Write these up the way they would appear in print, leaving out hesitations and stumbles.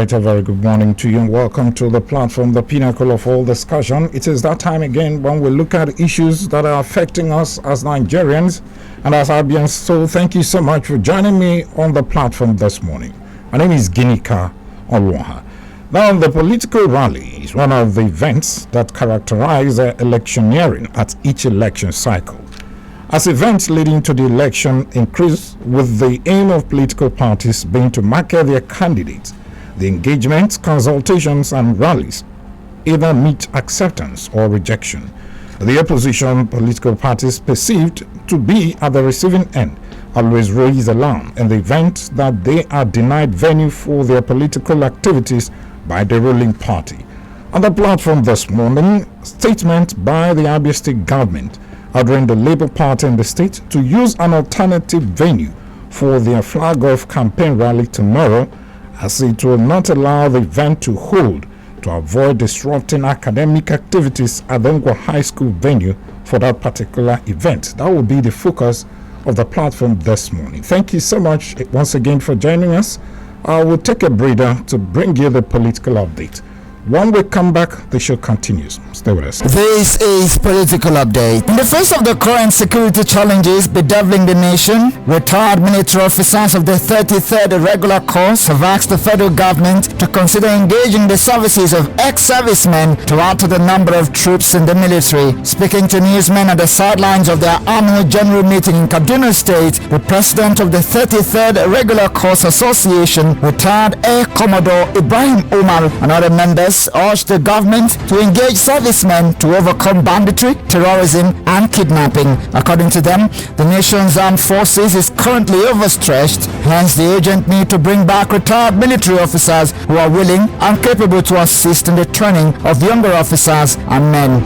right, a very good morning to you and welcome to the platform, the pinnacle of all discussion. It is that time again when we look at issues that are affecting us as Nigerians and as Abians. So thank you so much for joining me on the platform this morning. My name is Ginika Olwaha. Now, the political rally is one of the events that characterize electioneering at each election cycle. As events leading to the election increase, with the aim of political parties being to market their candidates, the engagements, consultations, and rallies either meet acceptance or rejection. The opposition political parties perceived to be at the receiving end always raise alarm in the event that they are denied venue for their political activities by the ruling party. On the platform this morning, statement by the Abia state government ordering the Labour Party in the state to use an alternative venue for their flag off campaign rally tomorrow, as it will not allow the event to hold to avoid disrupting academic activities at the Ngwa High School venue for that particular event. That will be the focus of the platform this morning. Thank you so much once again for joining us. I will take a breather to bring you the political update. When we come back, the show continues. Stay with us. This is Political Update. In the face of the current security challenges bedeviling the nation, retired military officers of the 33rd Regular Course have asked the federal government to consider engaging the services of ex-servicemen to add to the number of troops in the military. Speaking to newsmen at the sidelines of their annual general meeting in Kaduna State, the president of the 33rd Regular Course Association, retired Air Commodore Ibrahim Omar, and other members urged the government to engage servicemen to overcome banditry, terrorism, and kidnapping. According to them, the nation's armed forces is currently overstretched, hence the urgent need to bring back retired military officers who are willing and capable to assist in the training of younger officers and men.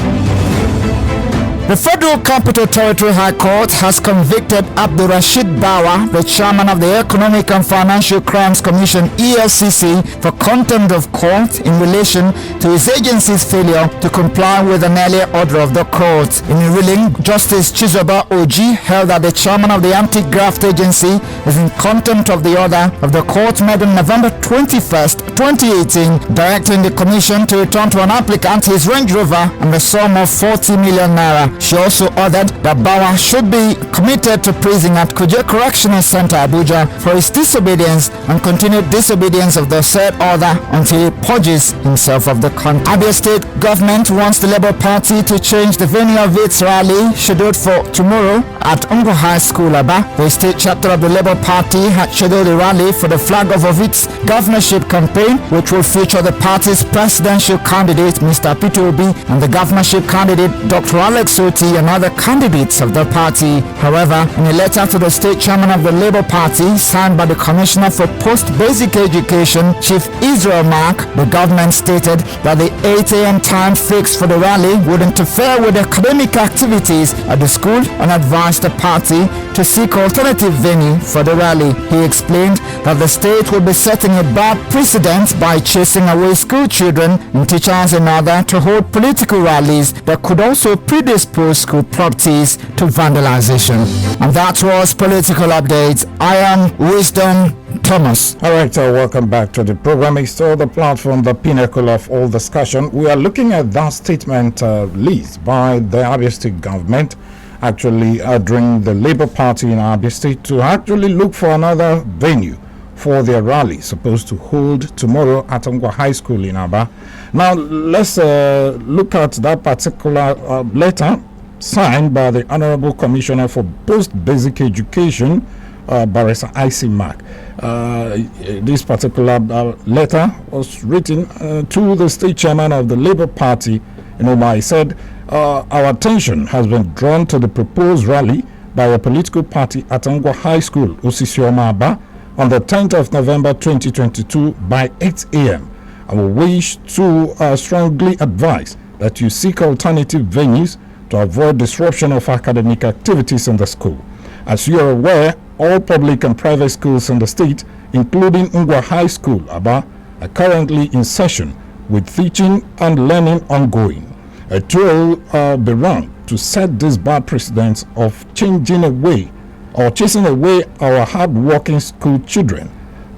The Federal Capital Territory High Court has convicted Abdul Rashid Bawa, the chairman of the Economic and Financial Crimes Commission (EFCC), for contempt of court in relation to his agency's failure to comply with an earlier order of the court. In a ruling, Justice Chizoba Oji held that the chairman of the Anti-Graft Agency is in contempt of the order of the court made on November 21st, 2018, directing the commission to return to an applicant his Range Rover and the sum of 40 million naira. She also ordered that Bawa should be committed to prison at Kuje Correctional Center, Abuja, for his disobedience and continued disobedience of the said order until he purges himself of the country. Abia State government wants the Labour Party to change the venue of its rally scheduled for tomorrow at Ngwa High School, Aba. The state chapter of the Labour Party had scheduled a rally for the flag off of its governorship campaign, which will feature the party's presidential candidate, Mr. Peter Obi, and the governorship candidate, Dr. Alex Otti, and other candidates of the party. However, in a letter to the state chairman of the Labour Party, signed by the Commissioner for Post-Basic Education, Chief Israel Mark, the government stated that the 8 a.m. time fixed for the rally would interfere with academic activities at the school and advised the party to seek alternative venue for the rally. He explained that the state will be setting a bad precedent by chasing away school children and teachers in order to hold political rallies that could also predispose school properties to vandalization. And that was Political Updates. I am Wisdom Thomas. All right, welcome back to the program. It's still the platform, the pinnacle of all discussion. We are looking at that statement released by the Abia State government, actually ordering the Labour Party in Abia State to actually look for another venue for their rally supposed to hold tomorrow at Ngwa High School in Aba. Now, let's look at that particular letter signed by the Honorable Commissioner for Post-Basic Education, Barrister I.C. Mark. This particular letter was written to the state chairman of the Labour Party. He said, our attention has been drawn to the proposed rally by a political party at Ngwa High School, Osisioma Aba, on the 10th of November 2022 by 8 a.m. I will wish to strongly advise that you seek alternative venues to avoid disruption of academic activities in the school. As you are aware, all public and private schools in the state, including Ngwa High School, Aba, are currently in session with teaching and learning ongoing. It will be wrong to set this bad precedent of chasing away our hard-working school children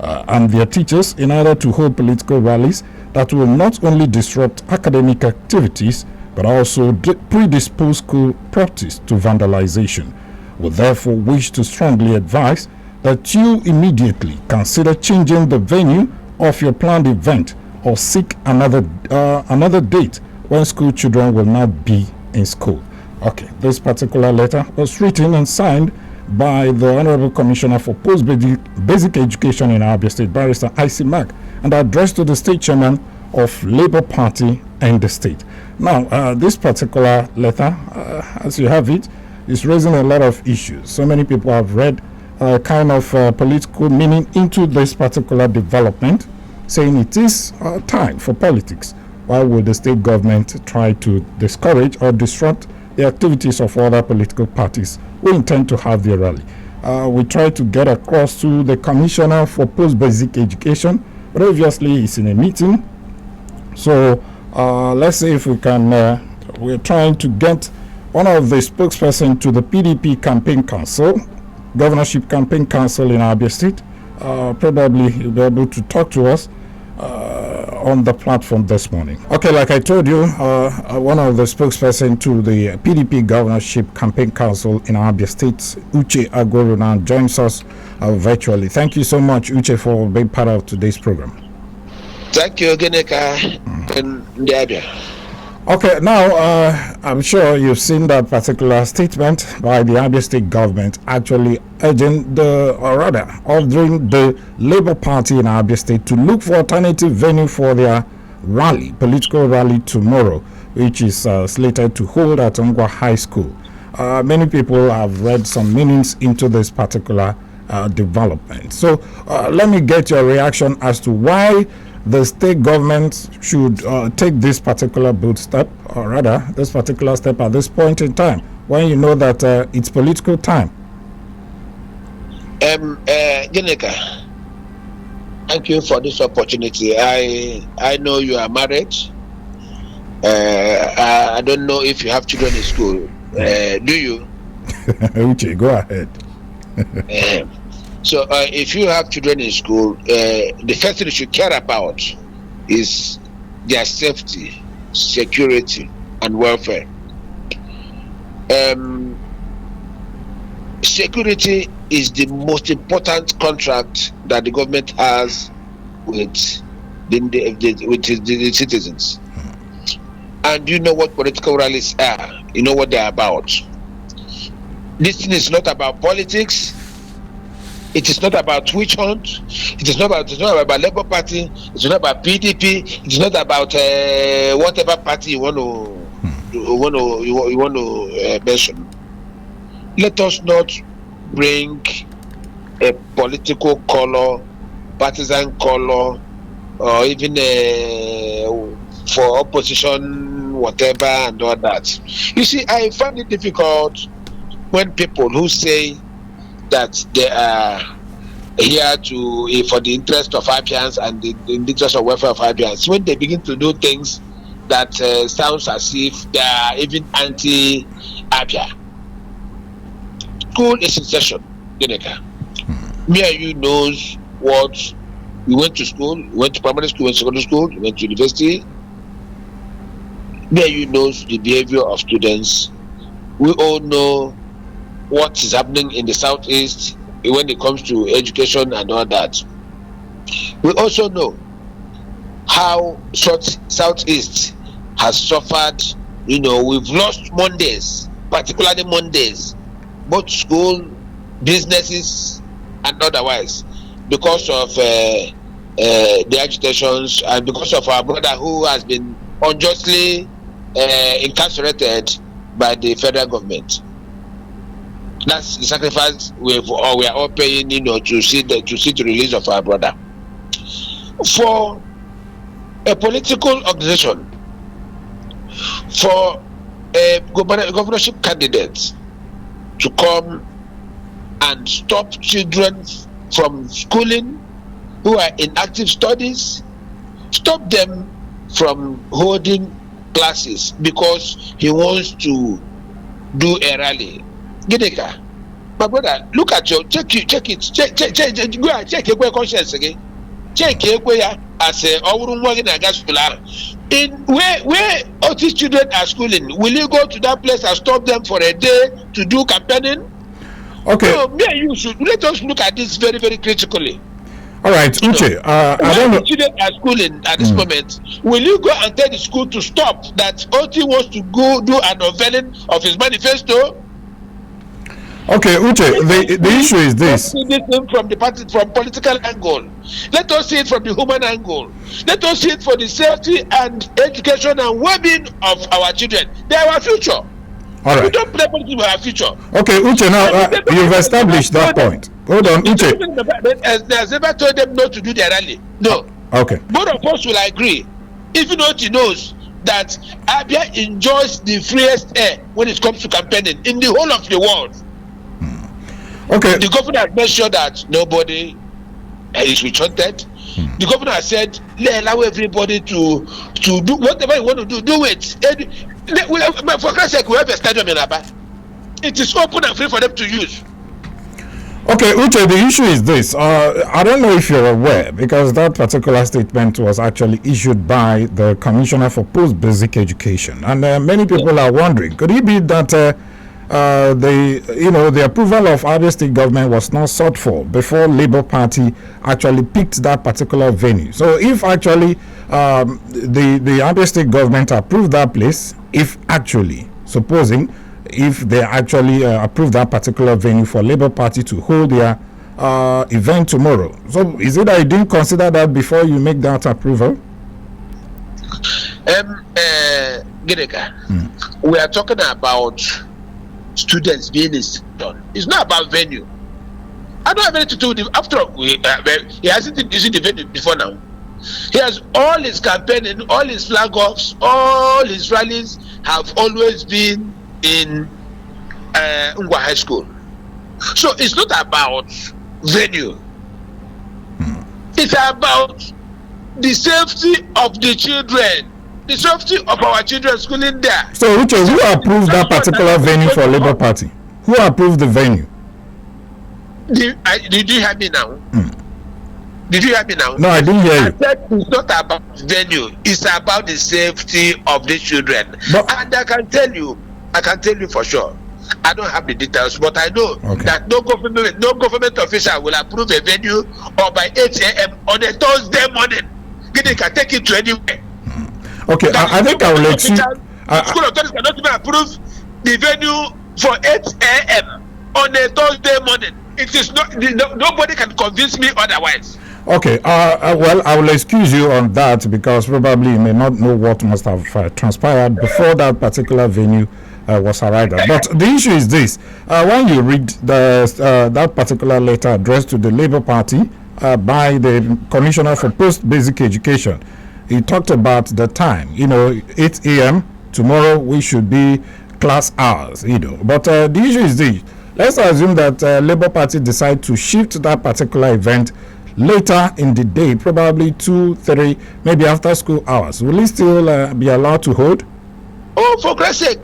and their teachers in order to hold political rallies that will not only disrupt academic activities but also predispose school properties to vandalization. We therefore wish to strongly advise that you immediately consider changing the venue of your planned event or seek another date when school children will not be in school. Okay, this particular letter was written and signed by the Honorable Commissioner for Post-Basic Education in Abia State, Barrister I.C. Mack, and addressed to the State Chairman of Labour Party in the state. Now, this particular letter, as you have it, is raising a lot of issues. So many people have read kind of political meaning into this particular development, saying it is time for politics. Why would the state government try to discourage or disrupt the activities of other political parties who intend to have their rally? We try to get across to the Commissioner for Post-Basic Education, but obviously he's in a meeting. So let's see if we can, we're trying to get one of the spokesperson to the PDP Campaign Council, Governorship Campaign Council in Abia State. Probably he'll be able to talk to us on the platform this morning. Okay, like I told you, one of the spokesperson to the PDP Governorship Campaign Council in Abia State, Uche Agoro, now joins us virtually. Thank you so much, Uche, for being part of today's program. Thank you, Geneka and Abia. Okay, now I'm sure you've seen that particular statement by the Abia State government actually urging ordering the Labour Party in Abia State to look for alternative venue for their rally, political rally tomorrow, which is slated to hold at Ongwa High School. Many people have read some meanings into this particular development. So let me get your reaction as to why the state government should take this particular bold step, or rather this particular step at this point in time, when you know that it's political time. Geneka, thank you for this opportunity. I know you are married. I don't know if you have children in school. Do you? Uche, go ahead. So if you have children in school, the first thing you should care about is their safety, security, and welfare. Security is the most important contract that the government has with the citizens. And you know what political rallies are. You know what they're about. This thing is not about politics. It is not about witch hunt. It is not about Labour Party. It's not about PDP. It's not about whatever party you want to mention. Let us not bring a political color, partisan color, or even for opposition, whatever, and all that. You see, I find it difficult when people who say that they are here for the interest of Abians and the interest of welfare of Abians, when they begin to do things that sounds as if they are even anti-Abia. School is in session, Geneka. Me and you knows what we went to school, we went to primary school, we went to secondary school, we went to university. Me and you knows the behavior of students. We all know what is happening in the Southeast when it comes to education and all that. We also know how Southeast has suffered. You know, we've lost Mondays, particularly Mondays, both school, businesses, and otherwise, because of the agitations and because of our brother who has been unjustly incarcerated by the federal government. That's the sacrifice we are all paying, you know, to see the release of our brother. For a political organization, for a governorship candidate to come and stop children from schooling who are in active studies, stop them from holding classes because he wants to do a rally. Gideka, My brother, look at your check it. Go and check your conscience again. Check your as a in where Otti children are schooling. Will you go to that place and stop them for a day to do campaigning? Okay. So me and you should let us look at this very, very critically. All right, Uche. I don't know. Children are schooling at this moment. Will you go and tell the school to stop that Otti wants to go do an unveiling of his manifesto? Okay, Uche. The issue is this. Let's see this from political angle. Let us see it from the human angle. Let us see it for the safety and education and well-being of our children. They are our future. All right. We don't play politics with our future. Okay, Uche. Now you've established that point. Hold on, Uche. Has never told them not to do their rally. No. Okay. Both of us will agree. Even though he knows that Abia enjoys the freest air when it comes to campaigning in the whole of the world. Okay. The governor has made sure that nobody is retreated. The governor has said, allow everybody to do whatever you want to do it. For Christ's sake, we have a stadium in Aba. It is open and free for them to use. Okay, Uche, the issue is this. I don't know if you're aware, because that particular statement was actually issued by the Commissioner for Post-Basic Education. And many people are wondering, could it be that the approval of Abia State government was not sought for before Labour Party actually picked that particular venue? So if actually the Abia State government approved that place, if they actually approve that particular venue for Labour Party to hold their event tomorrow. So is it that you didn't consider that before you make that approval? Gideka, we are talking about students being instituted. It's not about venue. I don't have anything to do with it. After all, he hasn't been using the venue before now. He has all his campaigning, all his flag offs, all his rallies have always been in Ngwa High School. So it's not about venue. It's about the safety of the children, the safety of our children schooling there. So Uche, who approved that particular venue for Labour Party? Who approved the venue? Did you hear me now? Did you hear me now? No, I didn't hear you. I said it's not about venue, it's about the safety of the children. And I can tell you for sure, I don't have the details, but I know that no government official will approve a venue or by 8 a.m. on a Thursday morning. They can take it to anywhere. Okay, I think I will let you. School authorities cannot even approve the venue for 8 a.m. on a Thursday morning. It is not. Nobody can convince me otherwise. Okay, well, I will excuse you on that because probably you may not know what must have transpired before that particular venue was arrived at. But the issue is this: when you read that particular letter addressed to the Labour Party by the Commissioner for Post-Basic Education, he talked about the time. 8 a.m. tomorrow we should be class hours. But the issue is this: let's assume that Labour Party decide to shift that particular event later in the day, probably 2, 3, maybe after school hours. Will it still be allowed to hold? Oh, for Christ's sake,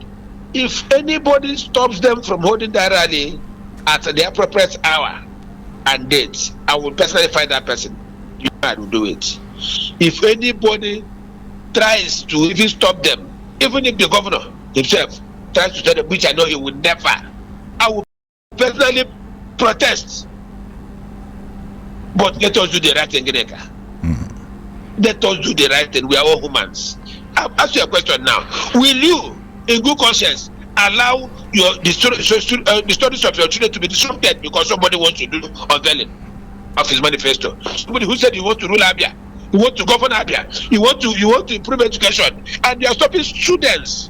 if anybody stops them from holding that rally at the appropriate hour and date, I will personally find that person. I will do it. If anybody tries to even stop them, even if the governor himself tries to tell them, which I know he would never, I will personally protest. But let us do the right thing, Gideka. Let us do the right thing. We are all humans. I'll ask you a question now. Will you, in good conscience, allow the studies of your children to be disrupted because somebody wants to do unveiling of his manifesto? Somebody who said he wants to rule Abia, he wants to govern Abia, he want to improve education, and they are stopping students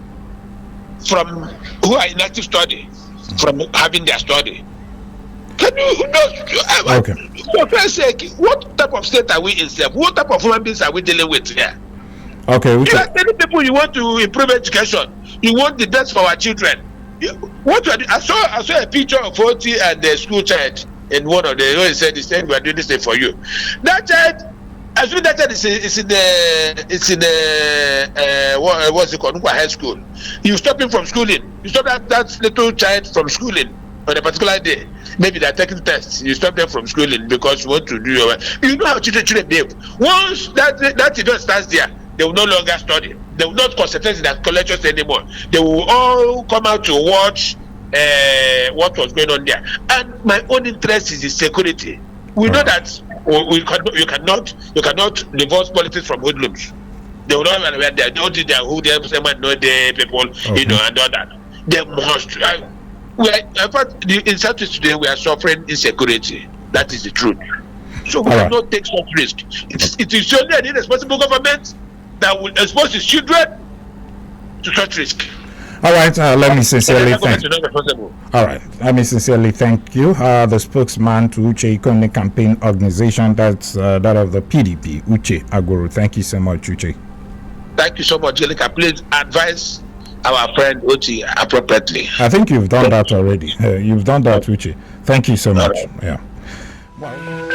from who are in active study from having their study. Can you for Christ's sake, what type of state are we in? What type of human beings are we dealing with here? Okay, you are telling people you want to improve education, you want the best for our children. I saw a picture of Otti and the school child in one of the. He said we are doing this thing for you. That child, as soon that child is in what's it called, High School. You stop him from schooling. You stop that little child from schooling. on a particular day, maybe they're taking tests, you stop them from schooling because you want to do your work. You know how children behave. Once that event starts there, they will no longer study. They will not concentrate in their lectures anymore. They will all come out to watch what was going on there. And my own interest is the security. We know that you cannot divorce politics from hoodlums. They will not where they don't do their who they know the people, and all that. They must. In fact, in Southeast today we are suffering insecurity. That is the truth. So we cannot take such risk. It is only an irresponsible government that will expose its children to such risk. All right, let me sincerely thank you. All right, let me sincerely thank you. The spokesman to Uche Ikonne campaign organization, that's that of the PDP, Uche Aguru. Thank you so much, Uche. Thank you so much, Jelika. Please advise our friend Otti appropriately. I think you've done that already. You've done that, Uche. Thank you so much. Yeah. Well,